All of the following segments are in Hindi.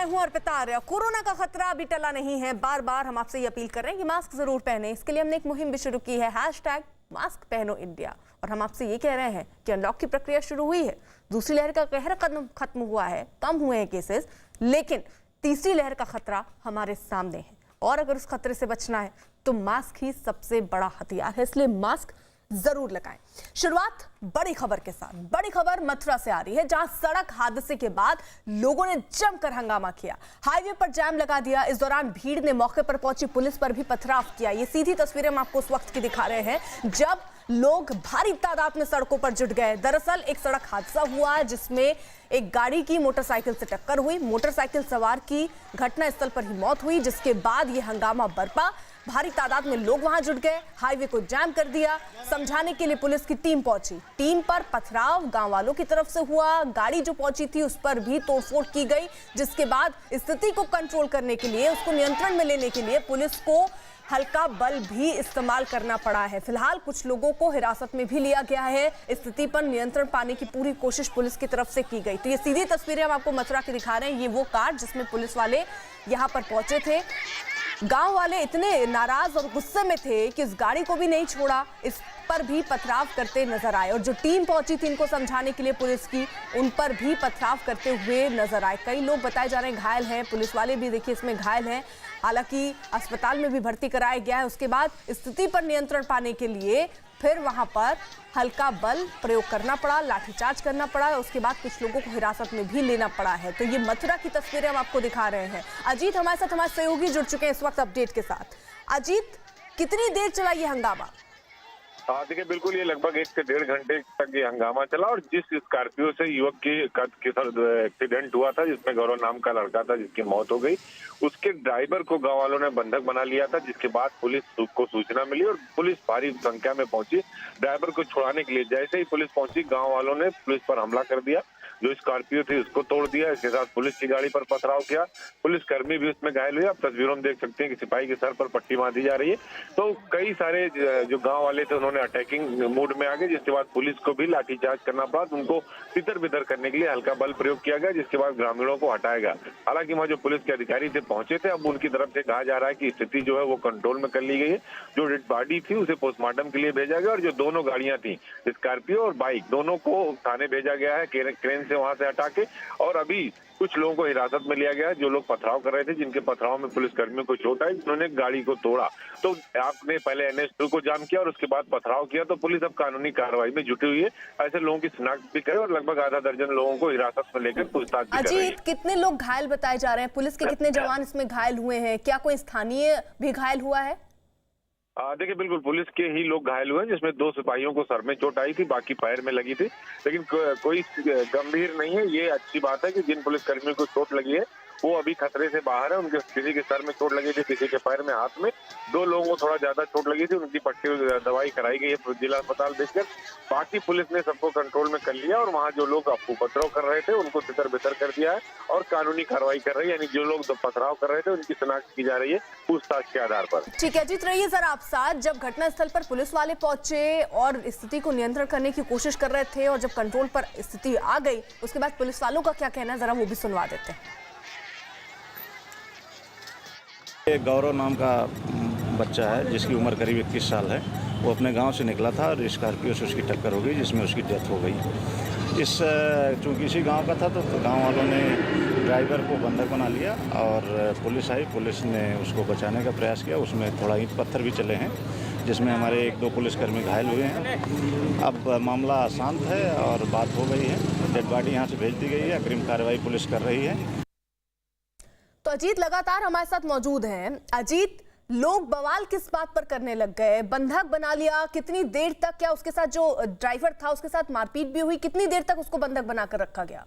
मैं हूं अर्पिता आर्या। कोरोना का खतरा अभी टला नहीं है। बार बार हम आपसे ये अपील कर रहे हैं कि मास्क जरूर पहने। इसके लिए हमने एक मुहिम भी शुरू की है, #मास्क पहनो इंडिया। और हम आपसे ये कह रहे हैं कि अनलॉक की प्रक्रिया शुरू हुई है, दूसरी लहर का कहर खत्म हुआ है, कम हुए हैं केसेस, लेकिन तीसरी लहर का खतरा हमारे सामने है। और अगर उस खतरे से बचना है तो मास्क ही सबसे बड़ा हथियार है, इसलिए मास्क जरूर लगाएं। शुरुआत बड़ी खबर के साथ। बड़ी खबर मथुरा से आ रही है, जहां सड़क हादसे के बाद लोगों ने जमकर हंगामा किया, हाईवे पर जाम लगा दिया। इस दौरान भीड़ ने मौके पर पहुंची पुलिस पर भी पथराव किया। ये सीधी तस्वीरें हम आपको उस वक्त की दिखा रहे हैं जब लोग भारी तादाद में सड़कों पर जुट गए। दरअसल एक सड़क हादसा हुआ जिसमें एक गाड़ी की मोटरसाइकिल से टक्कर हुई। मोटरसाइकिल सवार की घटनास्थल पर ही मौत हुई, जिसके बाद ये हंगामा बरपा। भारी तादाद में लोग वहां जुट गए, हाईवे को जाम कर दिया। समझाने के लिए पुलिस की टीम पहुंची। टीम पर पथराव गांव वालों की तरफ से हुआ। गाड़ी जो पहुंची थी उस पर भी तोड़फोड़ की गई, जिसके बाद स्थिति को कंट्रोल करने के लिए, उसको नियंत्रण में लेने के लिए पुलिस को हल्का बल भी इस्तेमाल करना पड़ा है। फिलहाल कुछ लोगों को हिरासत में भी लिया गया है। स्थिति पर नियंत्रण पाने की पूरी कोशिश पुलिस की तरफ से की गई। तो ये सीधी तस्वीरें हम आपको मथुरा की दिखा रहे हैं। ये वो कार जिसमें पुलिस वाले यहाँ पर पहुंचे थे। गांव वाले इतने नाराज और गुस्से में थे कि इस गाड़ी को भी नहीं छोड़ा, इस पर भी पथराव करते नजर आए। और जो टीम पहुंची थी इनको समझाने के लिए पुलिस की, उन पर भी पथराव करते हुए नजर आए। कई लोग बताए जा रहे हैं घायल हैं, पुलिस वाले भी देखिए इसमें घायल हैं। हालांकि अस्पताल में भी भर्ती कराया गया है। उसके बाद स्थिति पर नियंत्रण पाने के लिए फिर वहां पर हल्का बल प्रयोग करना पड़ा, लाठीचार्ज करना पड़ा। उसके बाद कुछ लोगों को हिरासत में भी लेना पड़ा है। तो ये मथुरा की तस्वीरें हम आपको दिखा रहे हैं। अजीत हमारे साथ, हमारे सहयोगी जुड़ चुके हैं इस वक्त अपडेट के साथ। अजीत, कितनी देर चला ये हंगामा? हाँ देखिए, बिल्कुल ये लगभग 1 से 1.5 घंटे तक ये हंगामा चला। और जिस स्कॉर्पियो से युवक के साथ एक्सीडेंट हुआ था, जिसमें गौरव नाम का लड़का था जिसकी मौत हो गई, उसके ड्राइवर को गांव वालों ने बंधक बना लिया था। जिसके बाद पुलिस को सूचना मिली और पुलिस भारी संख्या में पहुंची ड्राइवर को छुड़ाने के लिए। जैसे ही पुलिस पहुंची, गाँव वालों ने पुलिस पर हमला कर दिया। जो स्कॉर्पियो थी उसको तोड़ दिया, इसके साथ पुलिस की गाड़ी पर पथराव किया। पुलिस कर्मी भी उसमें घायल हुए। आप तस्वीरों में देख सकते हैं कि सिपाही के सर पर पट्टी बांधी जा रही है। तो कई सारे जो गांव वाले थे उन्होंने अटैकिंग मूड में आ गए, जिसके बाद पुलिस को भी लाठीचार्ज करना पड़ा। उनको तितर बितर करने के लिए हल्का बल प्रयोग किया गया, जिसके बाद ग्रामीणों को हटाया गया। हालांकि वहां जो पुलिस के अधिकारी थे पहुंचे थे, अब उनकी तरफ से कहा जा रहा है कि स्थिति जो है वो कंट्रोल में कर ली गई है। जो डेड बॉडी थी उसे पोस्टमार्टम के लिए भेजा गया और जो दोनों गाड़ियां थी, स्कॉर्पियो और बाइक, दोनों को थाने भेजा गया है क्रेन से वहां से हटा के। और अभी कुछ लोगों को हिरासत में लिया गया है, जो लोग पथराव कर रहे थे, जिनके पथराव में पुलिस कर्मियों को चोट आई, जिन्होंने गाड़ी को तोड़ा। तो आपने पहले NH2 को जाम किया और उसके बाद पथराव किया, तो पुलिस अब कानूनी कार्रवाई में जुटी हुई है। ऐसे लोगों की शिनाख्त भी करे और लगभग आधा दर्जन लोगों को हिरासत में लेकर पूछताछ भी कर रही है। अजीत, कितने लोग घायल बताए जा रहे हैं? पुलिस के कितने जवान इसमें घायल हुए हैं? क्या कोई स्थानीय भी घायल हुआ है? देखिए, बिल्कुल पुलिस के ही लोग घायल हुए, जिसमें 2 सिपाहियों को सर में चोट आई थी, बाकी पैर में लगी थी। लेकिन कोई गंभीर नहीं है। ये अच्छी बात है कि जिन पुलिस कर्मियों को चोट लगी है वो अभी खतरे से बाहर है। उनके किसी के सर में चोट लगी थी, किसी के पैर में, हाथ में। 2 लोगों को थोड़ा ज्यादा चोट लगी थी, उनकी पट्टी दवाई कराई गई है जिला अस्पताल भेजकर। बाकी पुलिस ने सबको कंट्रोल में कर लिया और वहाँ जो लोग उपद्रव कर रहे थे उनको तितर बितर कर दिया है और कानूनी कार्रवाई कर रही है। यानी जो लोग पथराव कर रहे थे उनकी शिनाख्त की जा रही है पूछताछ के आधार पर। ठीक है अजीत, रहिए जरा आप साथ। जब घटनास्थल पर पुलिस वाले पहुंचे और स्थिति को नियंत्रण करने की कोशिश कर रहे थे और जब कंट्रोल पर स्थिति आ गई, उसके बाद पुलिस वालों का क्या कहना है, जरा वो भी सुनवा देते हैं। गौरव नाम का बच्चा है जिसकी उम्र करीब 21 साल है। वो अपने गांव से निकला था और स्कॉर्पियो से उसकी टक्कर हो गई, जिसमें उसकी डेथ हो गई। चूँकि इसी गांव का था तो गांव वालों ने ड्राइवर को बंधक बना लिया और पुलिस आई। पुलिस ने उसको बचाने का प्रयास किया। उसमें थोड़ा ईंट पत्थर भी चले हैं, जिसमें हमारे 1-2 पुलिसकर्मी घायल हुए हैं। अब मामला शांत है और बात हो गई है। डेड बॉडी यहाँ से भेज दी गई है। अग्रिम कार्रवाई पुलिस कर रही है। तो अजीत लगातार हमारे साथ मौजूद हैं। अजीत, लोग बवाल किस बात पर करने लग गए? बंधक बना लिया, कितनी देर तक? क्या उसके साथ जो ड्राइवर था उसके साथ मारपीट भी हुई? कितनी देर तक उसको बंधक बनाकर रखा गया?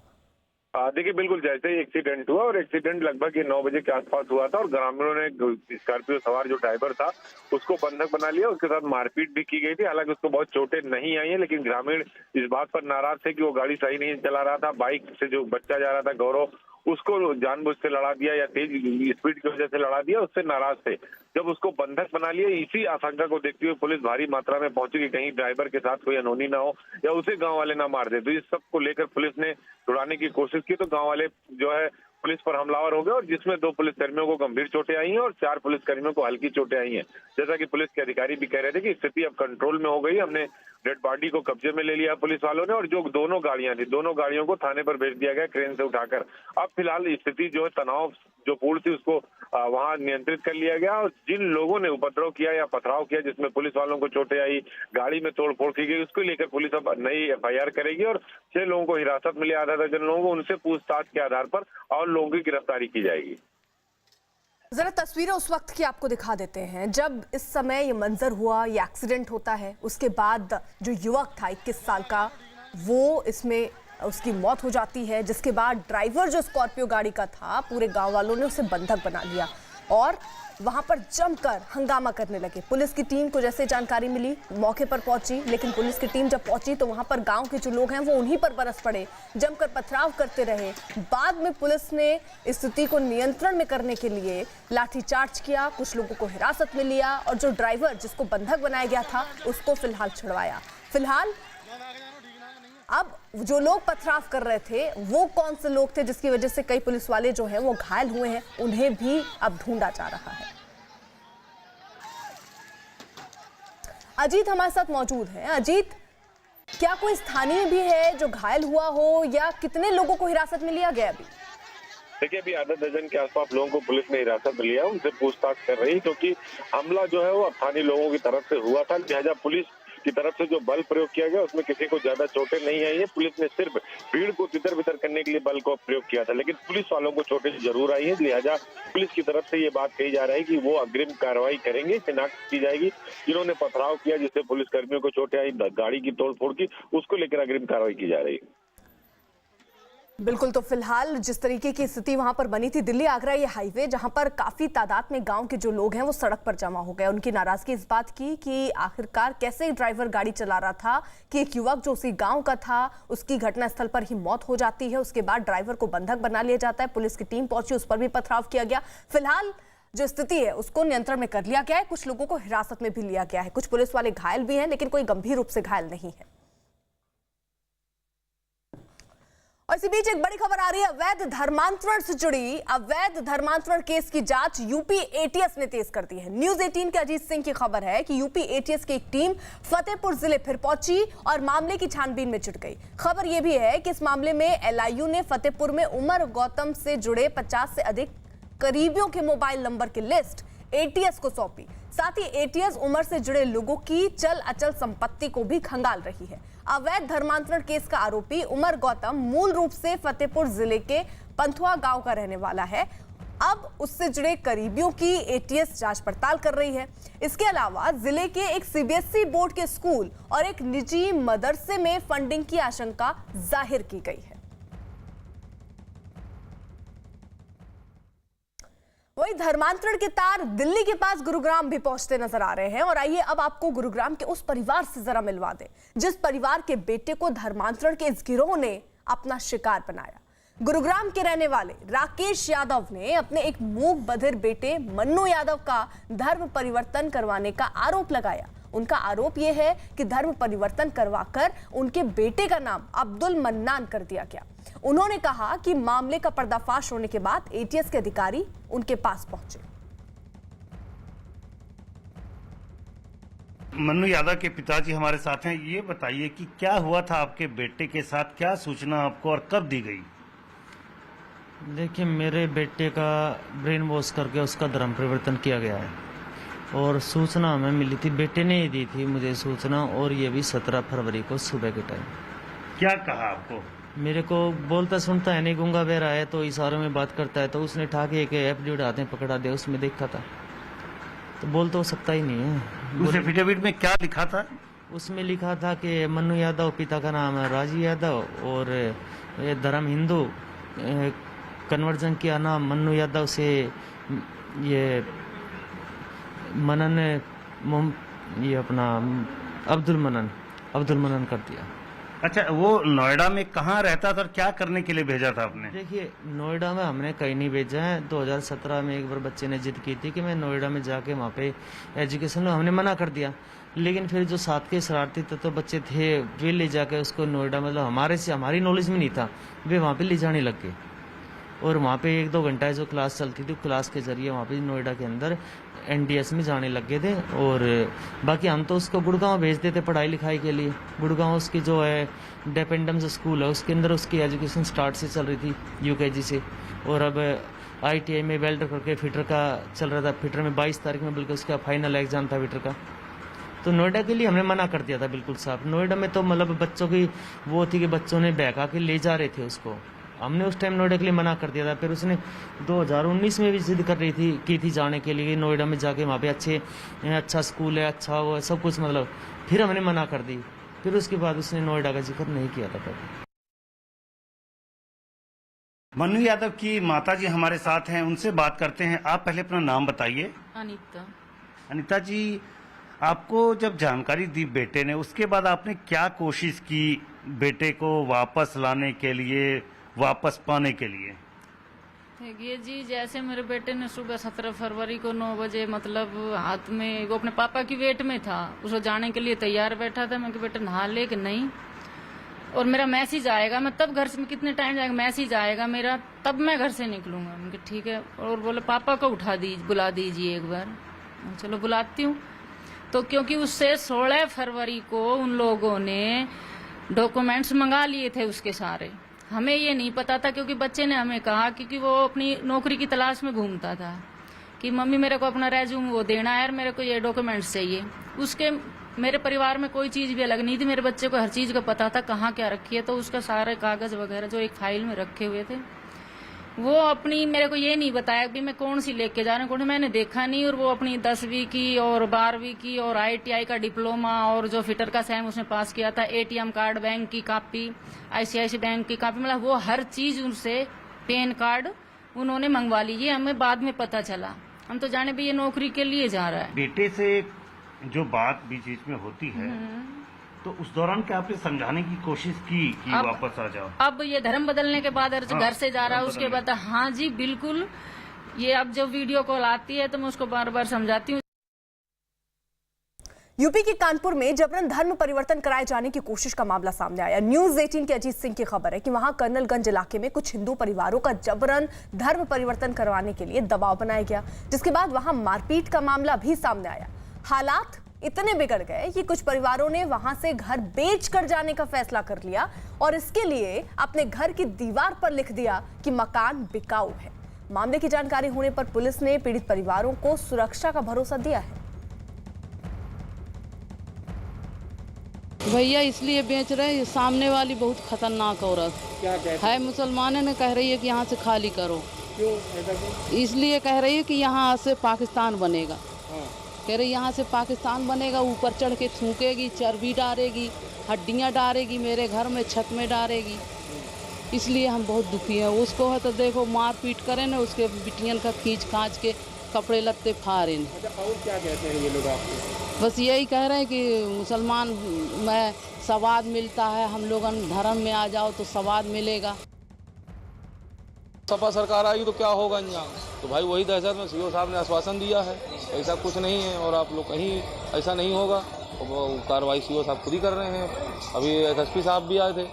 देखिए, बिल्कुल जैसे ही एक्सीडेंट हुआ और एक्सीडेंट लगभग 9 बजे के आसपास हुआ था और ग्रामीणों ने स्कॉर्पियो सवार जो ड्राइवर था उसको बंधक बना लिया। उसके साथ मारपीट भी की गई थी। हालांकि उसको बहुत चोटें नहीं आई है, लेकिन ग्रामीण इस बात पर नाराज थे कि वो गाड़ी सही नहीं चला रहा था। बाइक से जो बच्चा जा रहा था गौरव, उसको जानबूझ से लड़ा दिया या तेज स्पीड की वजह से लड़ा दिया, उससे नाराज थे। जब उसको बंधक बना लिया, इसी आशंका को देखते हुए पुलिस भारी मात्रा में पहुंची कि कहीं ड्राइवर के साथ कोई अनहोनी ना हो या उसे गांव वाले ना मार दे। तो इस सब को लेकर पुलिस ने छुड़ाने की कोशिश की, तो गांव वाले जो है पुलिस पर हमलावर हो गए और जिसमें 2 पुलिसकर्मियों को गंभीर चोटें आई हैं और 4 पुलिसकर्मियों को हल्की चोटें आई हैं। जैसा कि पुलिस के अधिकारी भी कह रहे थे कि स्थिति अब कंट्रोल में हो गई, हमने डेड बॉडी को कब्जे में ले लिया पुलिस वालों ने और जो 2 गाड़ियां थी, दोनों गाड़ियों को थाने पर भेज दिया गया क्रेन से उठाकर। अब फिलहाल स्थिति जो है तनाव जो पूर्ण थी उसको वहां नियंत्रित कर लिया गया और जिन लोगों ने उपद्रव किया या पथराव किया जिसमें पुलिस वालों को चोटें आई, गाड़ी में तोड़फोड़ की गई, उसको लेकर पुलिस अब नई FIR करेगी और 6 लोगों को हिरासत में लिया, आधा दर्जन लोगों को, उनसे पूछताछ के आधार पर और लोगों की गिरफ्तारी की जाएगी। जरा तस्वीरें उस वक्त की आपको दिखा देते हैं जब इस समय ये मंजर हुआ, ये एक्सीडेंट होता है। उसके बाद जो युवक था 21 साल का, वो इसमें उसकी मौत हो जाती है, जिसके बाद ड्राइवर जो स्कॉर्पियो गाड़ी का था, पूरे गांव वालों ने उसे बंधक बना लिया और वहां पर जमकर हंगामा करने लगे। पुलिस की टीम को जैसे जानकारी मिली मौके पर पहुंची, लेकिन पुलिस की टीम जब पहुंची तो वहां पर गांव के जो लोग हैं वो उन्हीं पर बरस पड़े, जमकर पथराव करते रहे। बाद में पुलिस ने स्थिति को नियंत्रण में करने के लिए लाठीचार्ज किया, कुछ लोगों को हिरासत में लिया और जो ड्राइवर जिसको बंधक बनाया गया था उसको फिलहाल छुड़वाया। फिलहाल अब जो लोग पथराव कर रहे थे वो कौन से लोग थे जिसकी वजह से कई पुलिस वाले जो हैं वो घायल हुए हैं, उन्हें भी अब ढूंढा जा रहा है। अजीत हमारे साथ मौजूद है। अजीत, क्या कोई स्थानीय भी है जो घायल हुआ हो या कितने लोगों को हिरासत में लिया गया अभी? देखिए, अभी आधा दर्जन के आसपास लोगों को पुलिस ने हिरासत में लिया, उनसे पूछताछ कर रही, क्योंकि हमला जो है वो स्थानीय लोगों की तरफ से हुआ था। लिहाजा पुलिस की तरफ से जो बल प्रयोग किया गया उसमें किसी को ज्यादा चोटें नहीं आई है। पुलिस ने सिर्फ भीड़ को तितर बितर करने के लिए बल को प्रयोग किया था, लेकिन पुलिस वालों को चोटें जरूर आई है। लिहाजा पुलिस की तरफ से ये बात कही जा रही है कि वो अग्रिम कार्रवाई करेंगे, शिनाख्त की जाएगी। जिन्होंने पथराव किया जिससे पुलिस कर्मियों को चोटें आई, गाड़ी की तोड़फोड़ की, उसको लेकर अग्रिम कार्रवाई की जा रही है। बिल्कुल, तो फिलहाल जिस तरीके की स्थिति वहां पर बनी थी, दिल्ली आगरा ये हाईवे, जहां पर काफी तादाद में गांव के जो लोग हैं वो सड़क पर जमा हो गए। उनकी नाराजगी इस बात की कि आखिरकार कैसे ड्राइवर गाड़ी चला रहा था कि एक युवक जो उसी गांव का था उसकी घटनास्थल पर ही मौत हो जाती है, उसके बाद ड्राइवर को बंधक बना लिया जाता है। पुलिस की टीम पहुंची, उस पर भी पथराव किया गया। फिलहाल जो स्थिति है उसको नियंत्रण में कर लिया गया है, कुछ लोगों को हिरासत में भी लिया गया है, कुछ पुलिस वाले घायल भी हैं लेकिन कोई गंभीर रूप से घायल नहीं है। और इसी बीच एक बड़ी खबर आ रही है, अवैध धर्मांतरण से जुड़ी अवैध धर्मांतरण केस की जांच यूपी एटीएस ने तेज कर दी है। न्यूज 18 के अजीत सिंह की खबर है कि यूपी एटीएस की एक टीम फतेहपुर जिले फिर पहुंची और मामले की छानबीन में जुट गई। खबर यह भी है कि इस मामले में एलआईयू ने फतेहपुर में उमर गौतम से जुड़े 50 से अधिक करीबियों के मोबाइल नंबर की लिस्ट एटीएस को सौंपी। साथ ही एटीएस उमर से जुड़े लोगों की चल अचल संपत्ति को भी खंगाल रही है। अवैध धर्मांतरण केस का आरोपी उमर गौतम मूल रूप से फतेहपुर जिले के पंथुआ गांव का रहने वाला है। अब उससे जुड़े करीबियों की एटीएस जांच पड़ताल कर रही है। इसके अलावा जिले के एक सीबीएसई बोर्ड के स्कूल और एक निजी मदरसे में फंडिंग की आशंका जाहिर की गई है। वही धर्मांतरण के तार दिल्ली के पास गुरुग्राम भी पहुंचते नजर आ रहे हैं। और आइए अब आपको गुरुग्राम के उस परिवार से जरा मिलवा दें जिस परिवार के बेटे को धर्मांतरण के इस गिरोह ने अपना शिकार बनाया। गुरुग्राम के रहने वाले राकेश यादव ने अपने एक मूक बधिर बेटे मन्नू यादव का धर्म परिवर्तन करवाने का आरोप लगाया। उनका आरोप यह है कि धर्म परिवर्तन करवाकर उनके बेटे का नाम अब्दुल मन्नान कर दिया गया। उन्होंने कहा कि मामले का पर्दाफाश होने के बाद एटीएस के अधिकारी उनके पास पहुंचे। मन्नू यादव के पिताजी हमारे साथ हैं। ये बताइए कि क्या हुआ था आपके बेटे के साथ, क्या सूचना आपको और कब दी गई? देखिए, मेरे बेटे का ब्रेन वॉश करके उसका धर्म परिवर्तन किया गया है और सूचना हमें मिली थी, बेटे ने ही दी थी मुझे सूचना, और ये भी 17 फरवरी को सुबह के टाइम। क्या कहा आपको? मेरे को बोलता सुनता है नहीं, गूंगा बहरा है तो इशारों में बात करता है। तो उसने ठा के एक एफिडेविट हाथ में पकड़ा दिया, उसमें देखा था तो बोल तो सकता ही नहीं है। उस एफिडेविट में क्या लिखा था? उसमें लिखा था कि मन्नू यादव, पिता का नाम है राजी यादव और धर्म हिंदू, कन्वर्जन किया नाम मन्नू यादव से ये मनन, ये अपना अब्दुल मनन कर दिया। अच्छा, वो नोएडा में कहाँ रहता था और क्या करने के लिए भेजा था आपने? देखिए, नोएडा में हमने कहीं नहीं भेजा है। 2017 में एक बार बच्चे ने जिद की थी कि मैं नोएडा में जाके वहाँ पे एजुकेशन लो, हमने मना कर दिया। लेकिन फिर जो साथ के शरारती तो बच्चे थे वे ले जाके उसको नोएडा, मतलब हमारी नॉलेज में नहीं था, वे वहाँ पे ले जाने लग गए। और वहाँ पे 1-2 घंटा जो क्लास चलती थी क्लास के जरिए वहाँ पे नोएडा के अंदर NDS में जाने लग गए थे। और बाकी हम तो उसको गुड़गांव भेजते थे पढ़ाई लिखाई के लिए। गुड़गांव उसकी जो है डिपेंडेंस स्कूल है उसके अंदर उसकी एजुकेशन स्टार्ट से चल रही थी UKG से। और अब ITI में वेल्डर करके फिटर का चल रहा था। फिटर में 22 तारीख में बल्कि उसका फाइनल एग्जाम था फिटर का। तो नोएडा के लिए हमने मना कर दिया था बिल्कुल साफ। नोएडा में तो मतलब बच्चों की वो थी कि बच्चों ने बहका के ले जा रहे थे उसको। हमने उस टाइम नोएडा के लिए मना कर दिया था। फिर उसने 2019 में भी जिद कर रही थी की थी जाने के लिए नोएडा में जाके वहाँ पे अच्छा स्कूल है, अच्छा वो है, सब कुछ मतलब। फिर हमने मना कर दी। फिर उसके बाद उसने नोएडा का जिक्र नहीं किया था कभी। मन्नू यादव की माता जी हमारे साथ हैं, उनसे बात करते हैं। आप पहले अपना नाम बताइए। अनीता। अनीता जी, आपको जब जानकारी दी बेटे ने, उसके बाद आपने क्या कोशिश की बेटे को वापस लाने के लिए, वापस पाने के लिए? देखिए जी, जैसे मेरे बेटे ने सुबह 17 फरवरी को 9 बजे मतलब हाथ में, वो अपने पापा की वेट में था, उसको जाने के लिए तैयार बैठा था। मैं कि बेटे नहा ले कि नहीं, और मेरा मैसेज आएगा, मैं तब घर से, मैं कितने टाइम जाएगा, मैसेज आएगा मेरा, तब मैं घर से निकलूंगा। मैं ठीक है। और बोले पापा को बुला दीजिए एक बार। चलो बुलाती हूँ। तो क्योंकि उससे 16 फरवरी को उन लोगों ने डॉक्यूमेंट्स मंगा लिए थे उसके सारे। हमें ये नहीं पता था, क्योंकि बच्चे ने हमें कहा, क्योंकि वो अपनी नौकरी की तलाश में घूमता था, कि मम्मी मेरे को अपना रेज्यूम वो देना है और मेरे को ये डॉक्यूमेंट्स चाहिए। उसके मेरे परिवार में कोई चीज भी अलग नहीं थी। मेरे बच्चे को हर चीज का पता था कहाँ क्या रखी है। तो उसका सारे कागज वगैरह जो एक फाइल में रखे हुए थे, वो अपनी मेरे को ये नहीं बताया कि मैं कौन सी लेके जा रहा हूँ, मैंने देखा नहीं। और वो अपनी 10वीं की और 12वीं की और ITI का डिप्लोमा और जो फिटर का सेम उसने पास किया था, ATM कार्ड, बैंक की कॉपी, ICICI बैंक की कॉपी, मतलब वो हर चीज उनसे, पेन कार्ड उन्होंने मंगवा ली। ये हमें बाद में पता चला। हम तो जाने भी ये नौकरी के लिए जा रहा है। बेटे से जो बात बीच बीच में होती है, तो उस दौरान क्या आपने समझाने की कोशिश की कि वापस आ जाओ? अब ये धर्म बदलने के बाद घर से जा रहा है, उसके बाद हाँ जी बिल्कुल। ये अब जब वीडियो कॉल आती है तो मैं उसको बार बार समझाती हूँ। यूपी के कानपुर में जबरन धर्म परिवर्तन कराए जाने की कोशिश का मामला सामने आया। न्यूज़ 18 के अजीत सिंह की खबर है कि वहां कर्नलगंज इलाके में कुछ हिंदू परिवारों का जबरन धर्म परिवर्तन करवाने के लिए दबाव बनाया गया, जिसके बाद वहां मारपीट का मामला भी सामने आया। हालात इतने बिगड़ गए कि कुछ परिवारों ने वहां से घर बेचकर जाने का फैसला कर लिया और इसके लिए अपने घर की दीवार पर लिख दिया कि मकान बिकाऊ है। मामले की जानकारी होने पर पुलिस ने पीड़ित परिवारों को सुरक्षा का भरोसा दिया है। भैया इसलिए बेच रहे हैं, सामने वाली बहुत खतरनाक औरत है, मुसलमानों ने कह रही है कि यहाँ से खाली करो। क्यों? इसलिए कह रही है कि यहाँ से पाकिस्तान बनेगा। कह रही यहाँ से पाकिस्तान बनेगा, ऊपर चढ़ के थूकेगी, चर्बी डालेगी, हड्डियाँ डालेगी, मेरे घर में छत में डालेगी। इसलिए हम बहुत दुखी हैं। उसको है तो देखो मार पीट करें ना, उसके बिटियन का खींच खाँच के कपड़े लत्ते फाड़े। और क्या कहते हैं ये लोग आपको? बस यही कह रहे हैं कि मुसलमान में सवाद मिलता है, हम लोग धर्म में आ जाओ तो सवाद मिलेगा। सपा सरकार आएगी तो क्या होगा अंजाम? तो भाई वही दहशत में सीओ साहब ने आश्वासन दिया है, ऐसा कुछ नहीं है और आप लोग कहीं ऐसा नहीं होगा। कार्रवाई सीओ साहब खुद ही कर रहे हैं। अभी SSP साहब भी आए थे,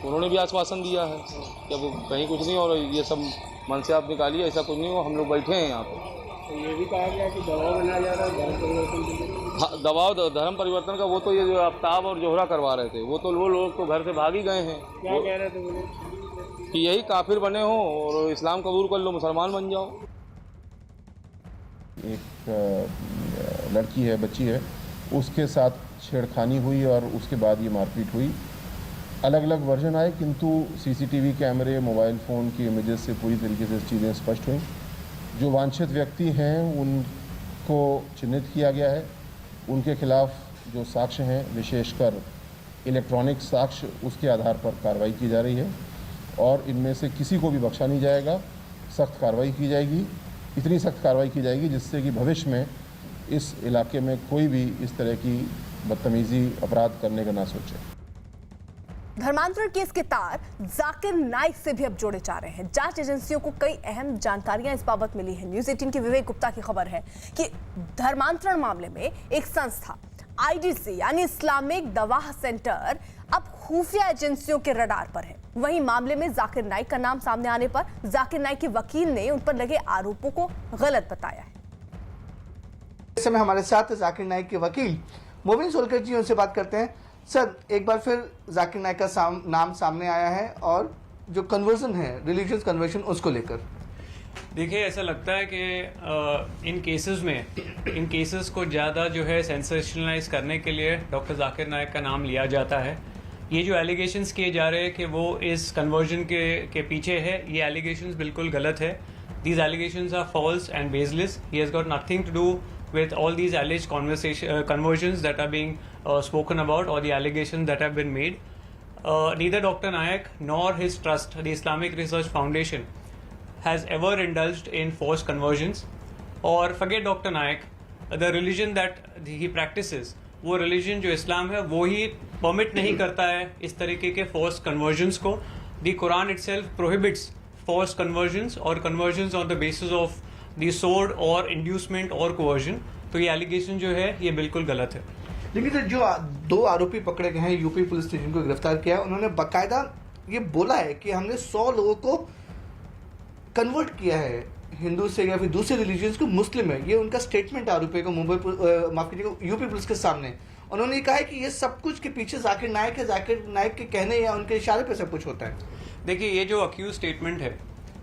उन्होंने भी आश्वासन दिया है कि अब कहीं कुछ नहीं और ये सब मन से आप निकालिए, ऐसा कुछ नहीं हो, हम लोग बैठे हैं यहाँ पे। तो ये भी कहा गया कि दबाव बनाया जा रहा है धर्म परिवर्तन। हाँ, दबाव धर्म परिवर्तन का वो तो ये जो आफ्ताब और जोहरा करवा रहे थे, वो लोग तो घर से भाग ही गए हैं। क्या कह रहे थे बोले? कि यही काफिर बने हो और इस्लाम कबूल कर लो, मुसलमान बन जाओ। एक लड़की है, बच्ची है, उसके साथ छेड़खानी हुई और उसके बाद ये मारपीट हुई। अलग अलग वर्जन आए, किंतु CCTV कैमरे, मोबाइल फ़ोन की इमेजेस से पूरी तरीके से चीज़ें स्पष्ट हुई। जो वांछित व्यक्ति हैं उनको चिन्हित किया गया है। उनके खिलाफ जो साक्ष्य हैं, विशेषकर इलेक्ट्रॉनिक साक्ष्य, उसके आधार पर कार्रवाई की जा रही है और इनमें से किसी को भी बख्शा नहीं जाएगा। सख्त कार्रवाई की जाएगी, इतनी सख्त कार्रवाई की जाएगी जिससे कि भविष्य में इस इलाके में कोई भी इस तरह की बदतमीजी, अपराध करने का ना सोचे। धर्मांतरण केस के तार जाकिर नाइक से भी अब जोड़े जा रहे हैं। जांच एजेंसियों को कई अहम जानकारियां इस बाबत मिली हैं। न्यूज़ 18 की विवेक गुप्ता की खबर है कि धर्मांतरण मामले में एक संस्था IDC यानी इस्लामिक दवाह सेंटर अब खुफिया एजेंसियों के रडार पर है। वहीं मामले में जाकिर नाइक का नाम सामने आने पर जाकिर नाइक के वकील ने उन पर लगे आरोपों को गलत बताया है। इस समय हमारे साथ जाकिर नाइक के वकील मोबिन सोलकर जी, उनसे बात करते हैं। सर, एक बार फिर जाकिर नाइक का नाम सामने आया है और जो कन्वर्जन है, रिलीजियस कन्वर्जन, उसको लेकर देखिए, ऐसा लगता है कि इन केसेस को ज़्यादा जो है सेंसेशनलाइज करने के लिए डॉक्टर जाकिर नाइक का नाम लिया जाता है। ये जो एलिगेशंस किए जा रहे हैं कि वो इस कन्वर्जन के पीछे है, ये एलिगेशंस बिल्कुल गलत है। These allegations are false and baseless. He has got nothing to do with all these alleged conversions that are being spoken about, or the allegations that have been made. Neither Dr. Nayak nor his trust, the Islamic Research Foundation, has ever indulged in forced conversions. Or forget Dr. Nayak, the religion that he practices, वो religion जो इस्लाम है वो ही permit नहीं करता है इस तरीके के forced conversions को. The Quran itself prohibits forced conversions or conversions on the basis of the sword और इंड्यूसमेंट और कोवर्जन। तो ये एलिगेशन जो है ये बिल्कुल गलत है। लेकिन सर, जो 2 आरोपी पकड़े गए हैं, यूपी पुलिस ने जिनको गिरफ्तार किया, उन्होंने बाकायदा ये बोला है कि हमने 100 लोगों को कन्वर्ट किया है हिंदू से या फिर दूसरे रिलीजियंस को मुस्लिम है। ये उनका स्टेटमेंट आरोपी को माफ कीजिएगा, यूपी पुलिस के सामने। उन्होंने कहा है कि ये सब कुछ के पीछे जाकिर नाइक है, जाकिर नाइक के कहने या उनके इशारे पे सब कुछ होता है। देखिए, ये जो अक्यूज स्टेटमेंट है,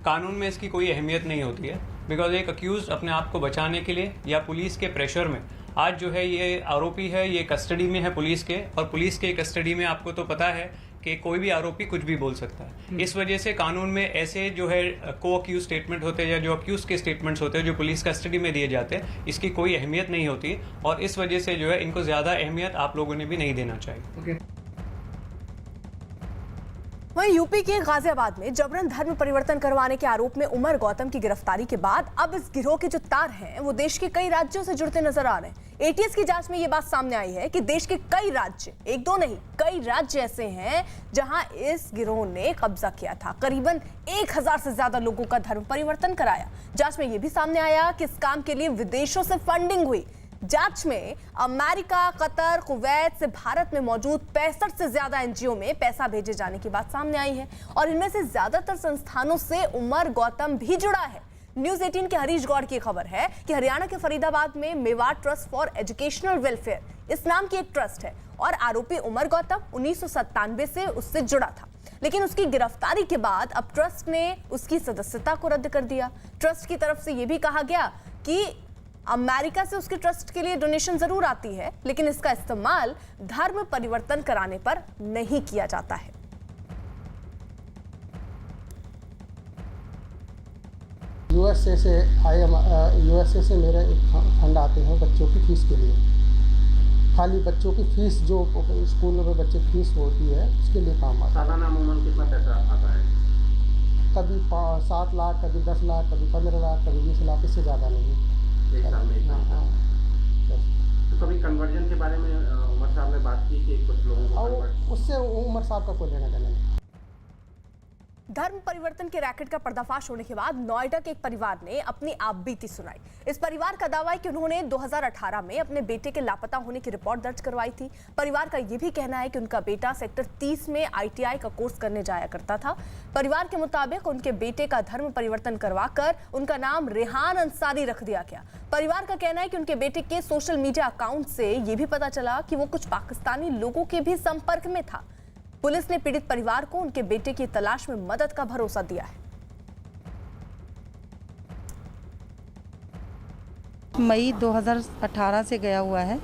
कानून में इसकी कोई अहमियत नहीं होती है, बिकॉज एक अक्यूज अपने आप को बचाने के लिए या पुलिस के प्रेशर में, आज जो है ये आरोपी है, ये कस्टडी में है पुलिस के, और पुलिस के कस्टडी में आपको तो पता है कि कोई भी आरोपी कुछ भी बोल सकता है। इस वजह से कानून में ऐसे जो है को अक्यूज स्टेटमेंट होते हैं या जो अक्यूज के स्टेटमेंट्स होते हैं जो पुलिस कस्टडी में दिए जाते हैं, इसकी कोई अहमियत नहीं होती, और इस वजह से जो है इनको ज़्यादा अहमियत आप लोगों ने भी नहीं देना चाहिए। वहीं यूपी के गाजियाबाद में जबरन धर्म परिवर्तन करवाने के आरोप में उमर गौतम की गिरफ्तारी के बाद अब इस गिरोह के जो तार हैं वो देश के कई राज्यों से जुड़ते नजर आ रहे हैं। एटीएस की जांच में ये बात सामने आई है कि देश के कई राज्य, 1-2 नहीं, कई राज्य ऐसे हैं जहां इस गिरोह ने कब्जा किया था। करीबन 1000 से ज्यादा लोगों का धर्म परिवर्तन कराया। जांच में यह भी सामने आया कि इस काम के लिए विदेशों से फंडिंग हुई। जांच में अमेरिका, कतर, कुवैत से भारत में मौजूद 65 से ज्यादा एनजीओ में पैसा भेजे जाने की बात सामने आई है, और इनमें से ज्यादातर संस्थानों से उमर गौतम भी जुड़ा है। न्यूज़ 18 के हरीश गौड़ की खबर है कि हरियाणा के फरीदाबाद में Mewar trust for educational welfare इस नाम की एक ट्रस्ट है, और आरोपी उमर गौतम 1997 से उससे जुड़ा था। लेकिन उसकी गिरफ्तारी के बाद अब ट्रस्ट ने उसकी सदस्यता को रद्द कर दिया। ट्रस्ट की तरफ से यह भी कहा गया कि अमेरिका से उसके ट्रस्ट के लिए डोनेशन जरूर आती है, लेकिन इसका इस्तेमाल धर्म परिवर्तन कराने पर नहीं किया जाता है। यूएसए से मेरे एक फंड आते हैं बच्चों की फीस के लिए। खाली बच्चों की फीस जो स्कूलों में बच्चे की फीस होती है उसके लिए काम आता है। सालाना अमूमन कितना पैसा आता है? कभी 7 लाख, कभी 10 लाख, कभी 15 लाख, कभी 20 लाख, इससे ज़्यादा नहीं। एक साल में तो कभी कन्वर्जन के बारे में उमर साहब ने बात की कि कुछ लोगों को उससे उमर साहब का कोई लेना देना नहीं। धर्म परिवर्तन के रैकेट का पर्दाफाश होने के बाद नोएडा के एक परिवार ने अपनी आपबीती सुनाई। इस परिवार का दावा है कि उन्होंने 2018 में अपने बेटे के लापता होने की रिपोर्ट दर्ज करवाई थी। परिवार का यह भी कहना है कि उनका बेटा सेक्टर 30 में ITI का कोर्स करने जाया करता था। परिवार के मुताबिक उनके बेटे का धर्म परिवर्तन करवाकर उनका नाम रेहान अंसारी रख दिया गया। परिवार का कहना है कि उनके बेटे के सोशल मीडिया अकाउंट से यह भी पता चला कि वो कुछ पाकिस्तानी लोगों के भी संपर्क में था। पुलिस ने पीड़ित परिवार को उनके बेटे की तलाश में मदद का भरोसा दिया है। मई 2018 से गया हुआ है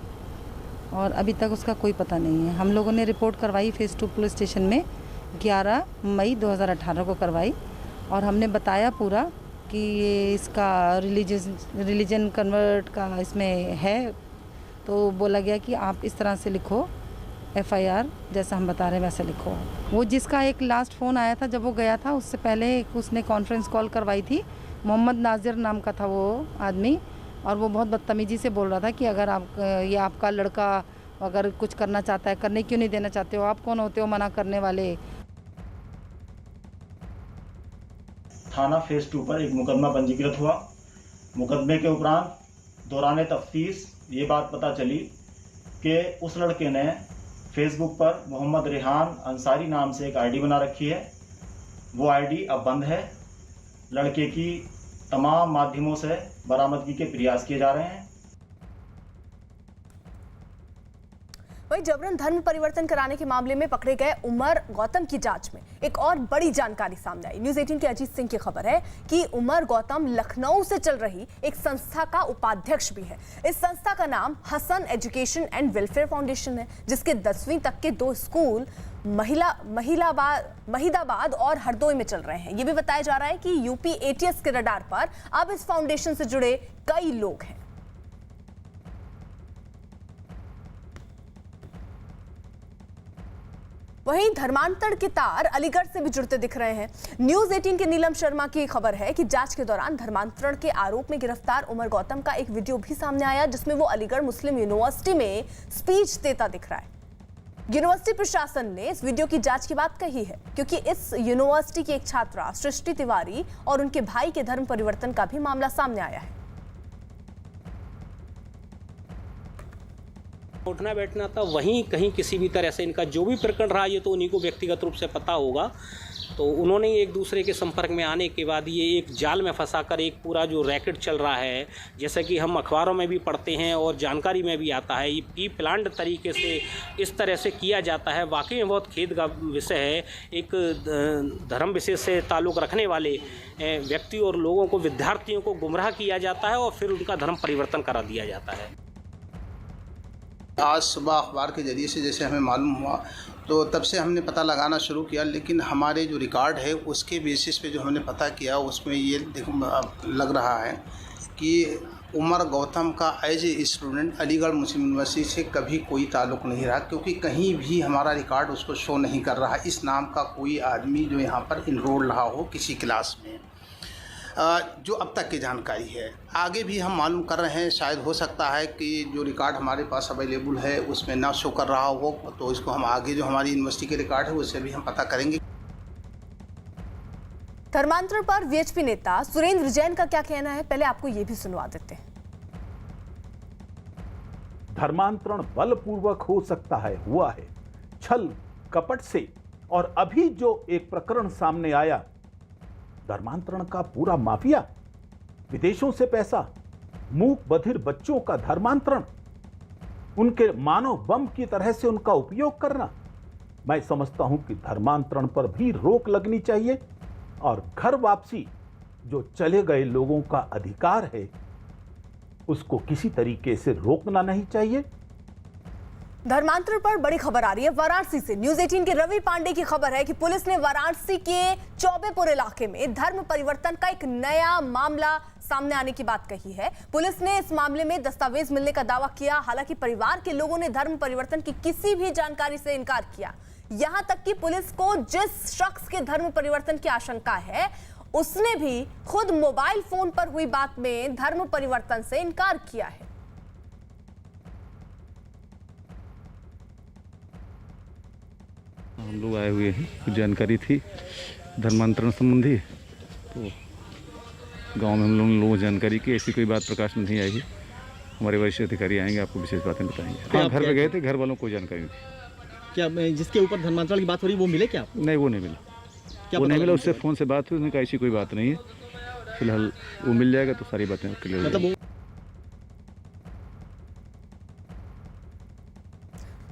और अभी तक उसका कोई पता नहीं है। हम लोगों ने रिपोर्ट करवाई फेज 2 पुलिस स्टेशन में 11 मई 2018 को करवाई, और हमने बताया पूरा कि ये इसका रिलीजन कन्वर्ट का इसमें है। तो बोला गया कि आप इस तरह से लिखो, FIR जैसा हम बता रहे हैं वैसे लिखो। वो जिसका एक लास्ट फ़ोन आया था जब वो गया था, उससे पहले उसने कॉन्फ्रेंस कॉल करवाई थी। मोहम्मद नाजिर नाम का था वो आदमी, और वो बहुत बदतमीजी से बोल रहा था कि अगर आप ये आपका लड़का अगर कुछ करना चाहता है, करने क्यों नहीं देना चाहते हो, आप कौन होते हो मना करने वाले। थाना फेज 2 पर एक मुकदमा पंजीकृत हुआ। मुकदमे के उपरांत दौरान तफ्तीश ये बात पता चली कि उस लड़के ने फेसबुक पर मोहम्मद रेहान अंसारी नाम से एक ID बना रखी है, वो आईडी अब बंद है। लड़के की तमाम माध्यमों से बरामदगी के प्रयास किए जा रहे हैं। वहीं जबरन धर्म परिवर्तन कराने के मामले में पकड़े गए उमर गौतम की जांच में एक और बड़ी जानकारी सामने आई। न्यूज़ 18 के अजीत सिंह की खबर है कि उमर गौतम लखनऊ से चल रही एक संस्था का उपाध्यक्ष भी है। इस संस्था का नाम Hasan education and welfare foundation है, जिसके 10वीं तक के 2 स्कूल महिदाबाद और हरदोई में चल रहे हैं। ये भी बताया जा रहा है कि यूपी ATS के रडार पर अब इस फाउंडेशन से जुड़े कई लोग हैं। वहीं धर्मांतरण के तार अलीगढ़ से भी जुड़ते दिख रहे हैं। न्यूज़ 18 के नीलम शर्मा की खबर है कि जांच के दौरान धर्मांतरण के आरोप में गिरफ्तार उमर गौतम का एक वीडियो भी सामने आया, जिसमें वो अलीगढ़ मुस्लिम यूनिवर्सिटी में स्पीच देता दिख रहा है। यूनिवर्सिटी प्रशासन ने इस वीडियो की जांच की बात कही है, क्योंकि इस यूनिवर्सिटी की एक छात्रा सृष्टि तिवारी और उनके भाई के धर्म परिवर्तन का भी मामला सामने आया है। उठना बैठना था, वहीं कहीं किसी भी तरह से इनका जो भी प्रकरण रहा, ये तो उन्हीं को व्यक्तिगत रूप से पता होगा। तो उन्होंने एक दूसरे के संपर्क में आने के बाद ये एक जाल में फंसाकर एक पूरा जो रैकेट चल रहा है, जैसा कि हम अखबारों में भी पढ़ते हैं और जानकारी में भी आता है, ये प्री प्लान्ड तरीके से इस तरह से किया जाता है। वाकई में बहुत खेद का विषय है। एक धर्म विशेष से ताल्लुक़ रखने वाले व्यक्ति और लोगों को, विद्यार्थियों को गुमराह किया जाता है और फिर उनका धर्म परिवर्तन करा दिया जाता है। आज सुबह अखबार के ज़रिए से जैसे हमें मालूम हुआ, तो तब से हमने पता लगाना शुरू किया, लेकिन हमारे जो रिकॉर्ड है उसके बेसिस पे जो हमने पता किया, उसमें ये लग रहा है कि उमर गौतम का as a student Aligarh Muslim University से कभी कोई ताल्लुक़ नहीं रहा, क्योंकि कहीं भी हमारा रिकॉर्ड उसको शो नहीं कर रहा इस नाम का कोई आदमी जो यहाँ पर इनरोल रहा हो किसी क्लास में, जो अब तक की जानकारी है। आगे भी हम मालूम कर रहे हैं, शायद हो सकता है कि जो रिकॉर्ड हमारे पास अवेलेबल है उसमें ना शो कर रहा हो, तो इसको हम आगे जो हमारी यूनिवर्सिटी के रिकॉर्ड है उससे भी हम पता करेंगे। धर्मांतरण पर VHP नेता सुरेंद्र जैन का क्या कहना है, पहले आपको ये भी सुनवा देते हैं। धर्मांतरण बलपूर्वक हो सकता है, हुआ है छल कपट से, और अभी जो एक प्रकरण सामने आया, धर्मांतरण का पूरा माफिया, विदेशों से पैसा, मूक बधिर बच्चों का धर्मांतरण, उनके मानव बम की तरह से उनका उपयोग करना। मैं समझता हूं कि धर्मांतरण पर भी रोक लगनी चाहिए, और घर वापसी जो चले गए लोगों का अधिकार है उसको किसी तरीके से रोकना नहीं चाहिए। धर्मांतरण पर बड़ी खबर आ रही है वाराणसी से। न्यूज़ 18 के रवि पांडे की खबर है कि पुलिस ने वाराणसी के चौबेपुर इलाके में धर्म परिवर्तन का एक नया मामला सामने आने की बात कही है। पुलिस ने इस मामले में दस्तावेज मिलने का दावा किया, हालांकि परिवार के लोगों ने धर्म परिवर्तन की किसी भी जानकारी से इनकार किया। यहां तक कि पुलिस को जिस शख्स के धर्म परिवर्तन की आशंका है, उसने भी खुद मोबाइल फोन पर हुई बात में धर्म परिवर्तन से इनकार किया है। हम लोग आए हुए हैं, कुछ जानकारी थी धर्मांतरण संबंधी, तो गांव में हम लोगों को जानकारी की, ऐसी कोई बात प्रकाश में नहीं आई है। हमारे वरिष्ठ अधिकारी आएंगे, आपको विशेष बातें बताएंगे। हाँ, घर पे गए थे, घर वालों को कोई जानकारी नहीं थी। क्या जिसके ऊपर धर्मांतरण की बात हो रही वो मिले क्या? नहीं, वो नहीं मिला। वो नहीं मिला, उससे फ़ोन से बात हुई, उसने कहा ऐसी कोई बात नहीं है, फिलहाल वो मिल जाएगा तो सारी बातें क्लियर हो जाएंगी।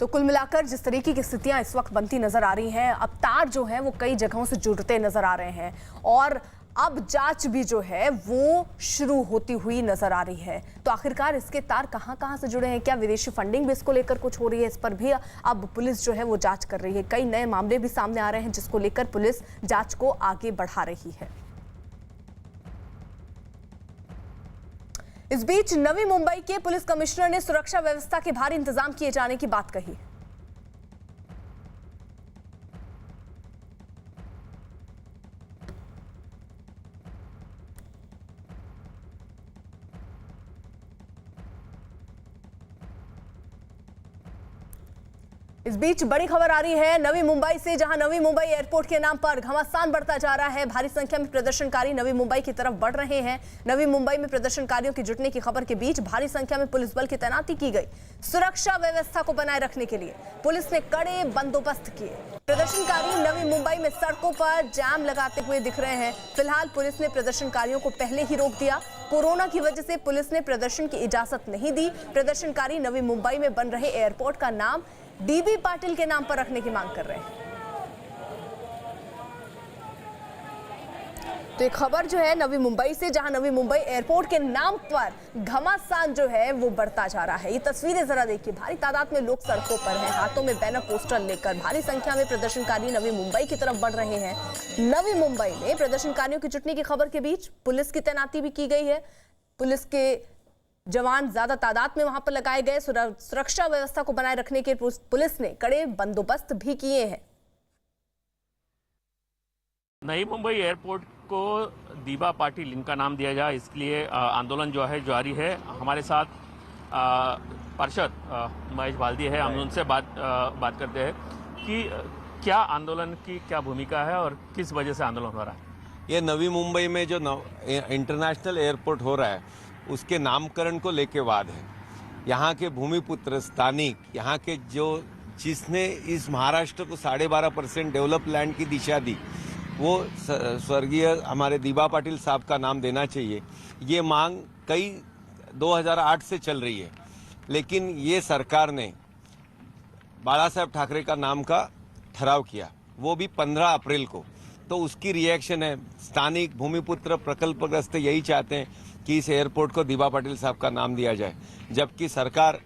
तो कुल मिलाकर जिस तरीके की स्थितियां इस वक्त बनती नजर आ रही हैं, अब तार जो है वो कई जगहों से जुड़ते नजर आ रहे हैं, और अब जांच भी जो है वो शुरू होती हुई नजर आ रही है। तो आखिरकार इसके तार कहां से जुड़े हैं, क्या विदेशी फंडिंग भी इसको लेकर कुछ हो रही है, इस पर भी अब पुलिस जो है वो जांच कर रही है। कई नए मामले भी सामने आ रहे हैं जिसको लेकर पुलिस जांच को आगे बढ़ा रही है। इस बीच नवी मुंबई के पुलिस कमिश्नर ने सुरक्षा व्यवस्था के भारी इंतजाम किए जाने की बात कही। इस बीच बड़ी खबर आ रही है नवी मुंबई से, जहां नवी मुंबई एयरपोर्ट के नाम पर घमासान बढ़ता जा रहा है। भारी संख्या में प्रदर्शनकारी नवी मुंबई की तरफ बढ़ रहे हैं। नवी मुंबई में प्रदर्शनकारियों के जुटने की खबर के बीच भारी संख्या में पुलिस बल की तैनाती की गई। सुरक्षा व्यवस्था को बनाए रखने के लिए पुलिस ने कड़े बंदोबस्त किए। प्रदर्शनकारी नवी मुंबई में सड़कों पर जाम लगाते हुए दिख रहे हैं। फिलहाल पुलिस ने प्रदर्शनकारियों को पहले ही रोक दिया। कोरोना की वजह से पुलिस ने प्रदर्शन की इजाजत नहीं दी। प्रदर्शनकारी नवी मुंबई में बन रहे एयरपोर्ट का नाम डीबी पाटिल के नाम पर रखने की मांग कर रहे हैं। तो एक खबर जो है नवी मुंबई से, जहां नवी मुंबई एयरपोर्ट के नाम पर घमासान जो है वो बढ़ता जा रहा है। ये तस्वीरें जरा देखिए, भारी तादाद में लोग सड़कों पर हैं, हाथों में बैनर पोस्टर लेकर भारी संख्या में प्रदर्शनकारी नवी मुंबई की तरफ बढ़ रहे हैं। नवी मुंबई में प्रदर्शनकारियों की जुटने की खबर के बीच पुलिस की तैनाती भी की गई है। पुलिस के जवान ज्यादा तादाद में वहां पर लगाए गए। सुरक्षा व्यवस्था को बनाए रखने के पुलिस ने कड़े बंदोबस्त भी किए हैं। नई मुंबई एयरपोर्ट को दीबा पाटिल इनका नाम दिया जाए, इसके लिए आंदोलन जो है जारी है। हमारे साथ पार्षद महेश बाल्दी है, हम उनसे बात करते हैं कि क्या आंदोलन की क्या भूमिका है और किस वजह से आंदोलन हो रहा है। ये नवी मुंबई में जो इंटरनेशनल एयरपोर्ट हो रहा है उसके नामकरण को लेके वाद है। यहाँ के भूमिपुत्र स्थानिक, यहाँ के जो जिसने इस महाराष्ट्र को 12.5% डेवलप लैंड की दिशा दी, वो स्वर्गीय हमारे दीबा पाटिल साहब का नाम देना चाहिए। ये मांग कई 2008 से चल रही है, लेकिन ये सरकार ने बाला साहेब ठाकरे का नाम का ठहराव किया, वो भी 15 अप्रैल को। तो उसकी रिएक्शन है, स्थानिक भूमिपुत्र प्रकल्पग्रस्त यही चाहते हैं कि इस एयरपोर्ट को दीबा पाटिल साहब का नाम दिया जाए, जबकि सरकार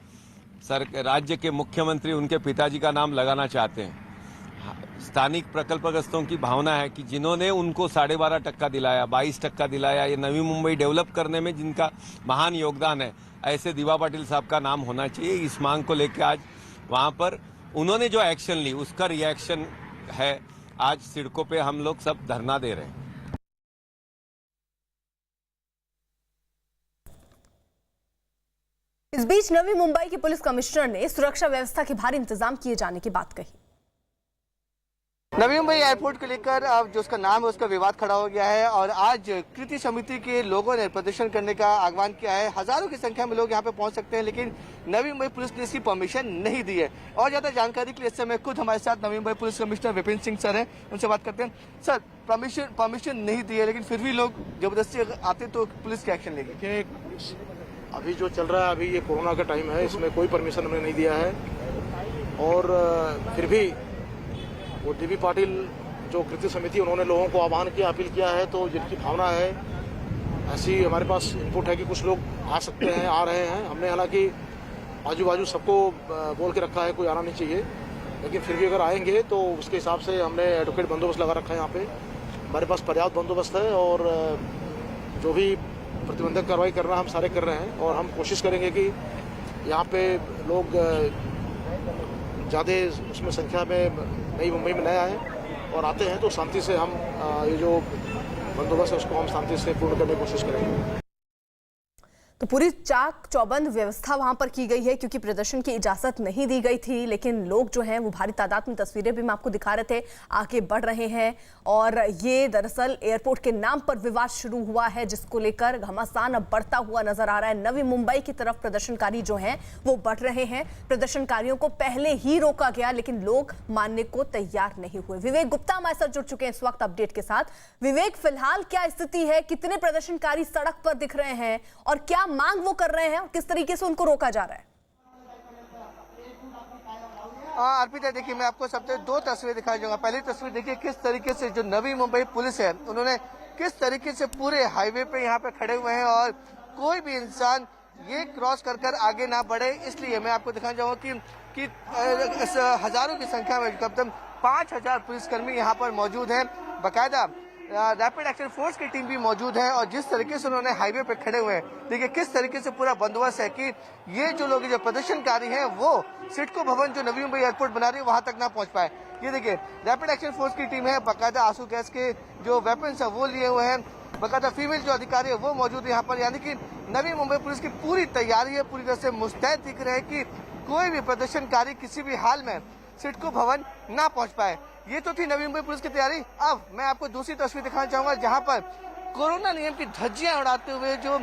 राज्य के मुख्यमंत्री उनके पिताजी का नाम लगाना चाहते हैं। स्थानिक प्रकल्पग्रस्तों की भावना है कि जिन्होंने उनको 12.5% दिलाया, 22% दिलाया, ये नवी मुंबई डेवलप करने में जिनका महान योगदान है, ऐसे दीबा पाटिल साहब का नाम होना चाहिए। इस मांग को लेकर आज वहाँ पर उन्होंने जो एक्शन ली उसका रिएक्शन है। आज सड़कों पे हम लोग सब धरना दे रहे हैं। इस बीच नवी मुंबई के पुलिस कमिश्नर ने सुरक्षा व्यवस्था के भारी इंतजाम किए जाने की बात कही। नवी मुंबई एयरपोर्ट को लेकर अब जो उसका नाम है उसका विवाद खड़ा हो गया है और आज कृति समिति के लोगों ने प्रदर्शन करने का आह्वान किया है। हजारों की संख्या में लोग यहाँ पे पहुंच सकते हैं, लेकिन नवी मुंबई पुलिस ने इसकी परमिशन नहीं दी है। और ज्यादा जानकारी के लिए इस समय खुद हमारे साथ Navi Mumbai police commissioner Vipin Singh sir हैं, उनसे बात करते हैं। सर, परमिशन नहीं दी है, लेकिन फिर भी लोग जबरदस्ती आते तो पुलिस क्या एक्शन लेगी? अभी जो चल रहा है, अभी ये कोरोना का टाइम है, इसमें कोई परमिशन हमने नहीं दिया है। और फिर भी वो डीबी पाटिल जो कृति समिति, उन्होंने लोगों को आह्वान किया, अपील किया है। तो जिनकी भावना है, ऐसी हमारे पास इनपुट है कि कुछ लोग आ सकते हैं, आ रहे हैं। हमने हालांकि आजू बाजू सबको बोल के रखा है कोई आना नहीं चाहिए, लेकिन फिर भी अगर आएंगे तो उसके हिसाब से हमने एडवोकेट बंदोबस्त लगा रखा है। यहाँ पे हमारे पास पर्याप्त बंदोबस्त है और जो भी प्रतिबंधक कार्रवाई करना हम सारे कर रहे हैं। और हम कोशिश करेंगे कि यहाँ पे लोग ज़्यादा उसमें संख्या में नई मुंबई में नए आए, और आते हैं तो शांति से हम ये जो बंदोबस्त है उसको हम शांति से पूर्ण करने की कोशिश करेंगे। तो पूरी चाक चौबंद व्यवस्था वहां पर की गई है, क्योंकि प्रदर्शन की इजाजत नहीं दी गई थी। लेकिन लोग जो हैं वो भारी तादाद में, तस्वीरें भी मैं आपको दिखा रहे थे, आगे बढ़ रहे हैं। और ये दरअसल एयरपोर्ट के नाम पर विवाद शुरू हुआ है, जिसको लेकर घमासान अब बढ़ता हुआ नजर आ रहा है। नवी मुंबई की तरफ प्रदर्शनकारी जो हैं वो बढ़ रहे हैं। प्रदर्शनकारियों को पहले ही रोका गया, लेकिन लोग मानने को तैयार नहीं हुए। विवेक गुप्ता हमारे साथ जुड़ चुके हैं इस वक्त अपडेट के साथ। विवेक, फिलहाल क्या स्थिति है? कितने प्रदर्शनकारी सड़क पर दिख रहे हैं और क्या मांग वो कर रहे हैं और किस तरीके से उनको रोका जा रहा है? अर्पिता, देखिए मैं आपको सबसे दो तस्वीरें दिखाई जाऊंगा। पहली तस्वीर देखिए किस तरीके से जो नवी मुंबई पुलिस है, उन्होंने किस तरीके से पूरे हाईवे पे यहाँ पे खड़े हुए हैं और कोई भी इंसान ये क्रॉस कर आगे ना बढ़े। इसलिए मैं आपको दिखाना चाहूंगा कि हजारों की संख्या में कम से कम 5000 पुलिसकर्मी यहाँ पर मौजूद हैं। बाकायदा रैपिड एक्शन फोर्स की टीम भी मौजूद है और जिस तरीके से उन्होंने हाईवे पे खड़े हुए हैं, देखिए किस तरीके से पूरा बंदोबस्त है कि ये जो लोग जो प्रदर्शनकारी हैं वो सिडको भवन जो नवी मुंबई एयरपोर्ट बना रही है वहां तक ना पहुंच पाए। ये देखिए रैपिड एक्शन फोर्स की टीम है, बाकायदा आंसू गैस के जो वेपन्स है वो लिए हुए हैं, बाकायदा फीमेल जो अधिकारी है वो मौजूद है यहाँ पर। यानी कि नवी मुंबई पुलिस की पूरी तैयारी है, पूरी तरह से मुस्तैद दिख रहे हैं कि कोई भी प्रदर्शनकारी किसी भी हाल में सिडको भवन ना पहुंच पाए। ये तो थी नवी मुंबई पुलिस की तैयारी। अब मैं आपको दूसरी तस्वीर दिखाना चाहूंगा जहां पर कोरोना नियम की धज्जियां उड़ाते हुए जो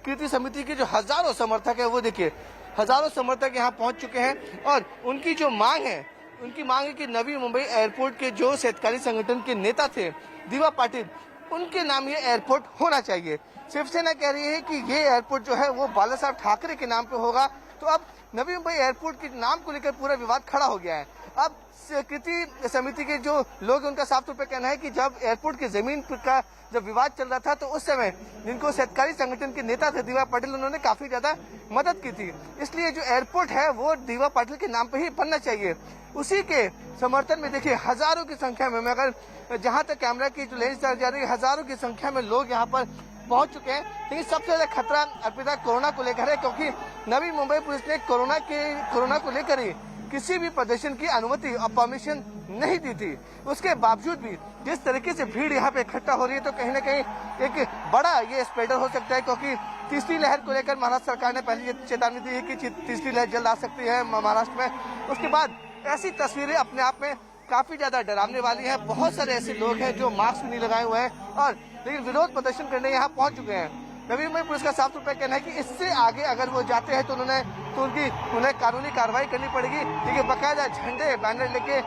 कृति समिति के जो हजारों समर्थक है, वो देखिए हजारों समर्थक यहाँ पहुंच चुके हैं और उनकी जो मांग है, उनकी मांग है कि नवी मुंबई एयरपोर्ट के जो शेतकारी संगठन के नेता थे दीवा पाटिल, उनके नाम ये एयरपोर्ट होना चाहिए। शिवसेना कह रही है कि ये एयरपोर्ट जो है वो बाला साहब ठाकरे के नाम पे होगा। तो अब नवी मुंबई एयरपोर्ट के नाम को लेकर पूरा विवाद खड़ा हो गया है। अब कृति समिति के जो लोग हैं उनका साफ तौर पर कहना है कि जब एयरपोर्ट की जमीन का जब विवाद चल रहा था तो उस समय जिनको शेतकारी संगठन के नेता थे दीवा पाटिल, उन्होंने काफी ज्यादा मदद की थी। इसलिए जो एयरपोर्ट है वो दीवा पाटिल के नाम पे ही बनना चाहिए। उसी के समर्थन में देखिए हजारों की संख्या में, अगर जहां तक कैमरा की जो लेंस जा रही है, हजारों की संख्या में लोग यहाँ पर पहुंच चुके हैं। लेकिन सबसे ज्यादा खतरा अर्पिता कोरोना को लेकर है, क्योंकि नवी मुंबई पुलिस ने कोरोना को लेकर ही किसी भी प्रदर्शन की अनुमति और परमिशन नहीं दी थी। उसके बावजूद भी जिस तरीके से भीड़ यहाँ पे इकट्ठा हो रही है, तो कहीं ना कहीं एक बड़ा ये स्प्रेडर हो सकता है, क्योंकि तीसरी लहर को लेकर महाराष्ट्र सरकार ने पहले चेतावनी दी है कि तीसरी लहर जल्द आ सकती है महाराष्ट्र में। उसके बाद ऐसी तस्वीरें अपने आप में काफी ज्यादा डरावने वाली है। बहुत सारे ऐसे लोग हैं जो मास्क नहीं लगाए हुए हैं और लेकिन विरोध प्रदर्शन करने यहाँ पहुंच चुके हैं। नवी मुंबई पुलिस का साफ तौर पर कहना है कि इससे आगे अगर वो जाते हैं तो उन्हें कानूनी कार्रवाई करनी पड़ेगी। देखिए बाकायदा झंडे बैनर लेके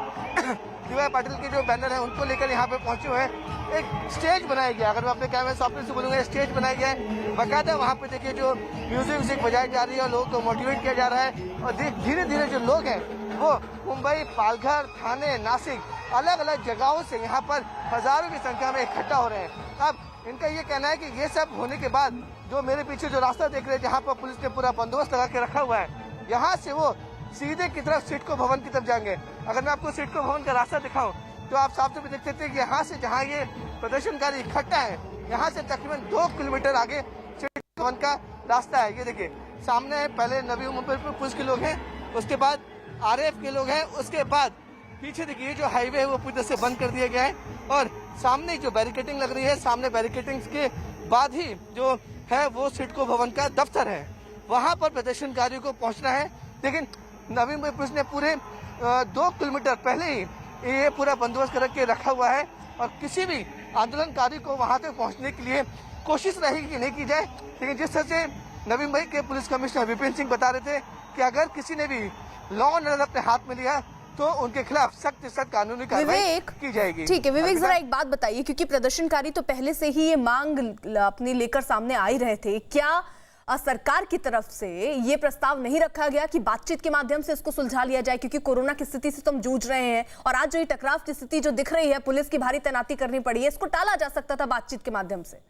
दीवा पाटिल के जो बैनर है उनको लेकर यहाँ पे पहुंचे हुए हैं। एक स्टेज बनाया गया, अगर मैं अपने कैमरे सॉफ्टवेयर से बोलूंगा, स्टेज बनाया गया है। बाकायदा वहाँ पे देखिए जो म्यूजिक बजाई जा रही है और लोगों को मोटिवेट किया जा रहा है। और धीरे धीरे जो लोग हैं वो मुंबई, पालघर, थाने, नासिक, अलग अलग जगहों से यहाँ पर हजारों की संख्या में इकट्ठा हो रहे हैं। अब इनका ये कहना है कि ये सब होने के बाद जो मेरे पीछे जो रास्ता देख रहे हैं, जहाँ पर पुलिस ने पूरा बंदोबस्त लगा के रखा हुआ है, यहाँ से वो सीधे की तरफ सिडको भवन की तरफ जाएंगे। अगर मैं आपको सिडको भवन का रास्ता दिखाऊं तो आप साफ तौर पर देख सकते हैं कि यहाँ से जहाँ ये प्रदर्शनकारी इकट्ठा है, यहाँ से तकरीबन 2 किलोमीटर आगे सिडको भवन का रास्ता है। ये देखिए सामने पहले नवी मुंबई पुलिस के लोग हैं, उसके बाद RAF के लोग हैं, उसके बाद पीछे देखिए जो हाईवे है वो पूरी तरह से बंद कर दिया गया है और सामने जो बैरिकेडिंग लग रही है, सामने बैरिकेडिंग के बाद ही जो है वो सिडको भवन का दफ्तर है, वहां पर प्रदर्शनकारियों को पहुंचना है। लेकिन नवी मुंबई पुलिस ने पूरे 2 किलोमीटर पहले ही ये पूरा बंदोबस्त करके रखा हुआ है और किसी भी आंदोलनकारी को वहां तक पहुंचने के लिए कोशिश रहेगी कि नहीं की जाए। लेकिन जिस तरह से नवी मुंबई के पुलिस कमिश्नर विपिन सिंह बता रहे थे कि अगर किसी ने भी लॉ एंड ऑर्डर अपने हाथ में लिया तो उनके खिलाफ सख्त से सख्त कानूनी कार्रवाई की जाएगी। ठीक है विवेक, जरा एक बात बताइए, क्योंकि प्रदर्शनकारी तो पहले से ही ये मांग अपनी लेकर सामने आ ही रहे थे, क्या सरकार की तरफ से ये प्रस्ताव नहीं रखा गया कि बातचीत के माध्यम से इसको सुलझा लिया जाए? क्योंकि कोरोना की स्थिति से तो हम जूझ रहे हैं और आज जो ये टकराव की स्थिति जो दिख रही है, पुलिस की भारी तैनाती करनी पड़ी है, इसको टाला जा सकता था बातचीत के माध्यम से।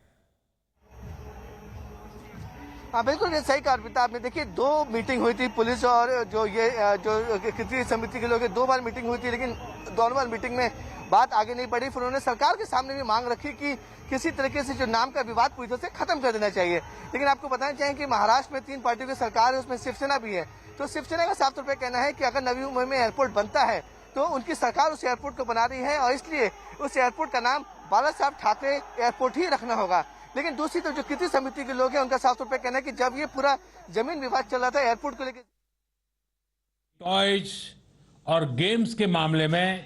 हाँ बिल्कुल, ये सही कहा अर्पिता आपने। देखिए 2 मीटिंग हुई थी पुलिस और जो कृति समिति के लोग 2 बार मीटिंग हुई थी, लेकिन दोनों बार मीटिंग में बात आगे नहीं बढ़ी। फिर उन्होंने सरकार के सामने भी मांग रखी कि किसी तरीके से जो नाम का विवाद पूरी तरह से खत्म कर देना चाहिए। लेकिन आपको बताना चाहिए कि महाराष्ट्र में 3 पार्टियों की सरकार है, उसमें शिवसेना भी है। तो शिवसेना का साफ तौर पर कहना है कि अगर नवी मुंबई में एयरपोर्ट बनता है तो उनकी सरकार उस एयरपोर्ट को बना रही है और इसलिए उस एयरपोर्ट का नाम बाला साहब ठाकरे एयरपोर्ट ही रखना होगा। लेकिन दूसरी तरफ जो कृति समिति के लोग हैं उनका साफ तौर पर कहना है कि जब ये पूरा जमीन विवाद चल रहा था एयरपोर्ट को लेकर, टॉयज और गेम्स के मामले में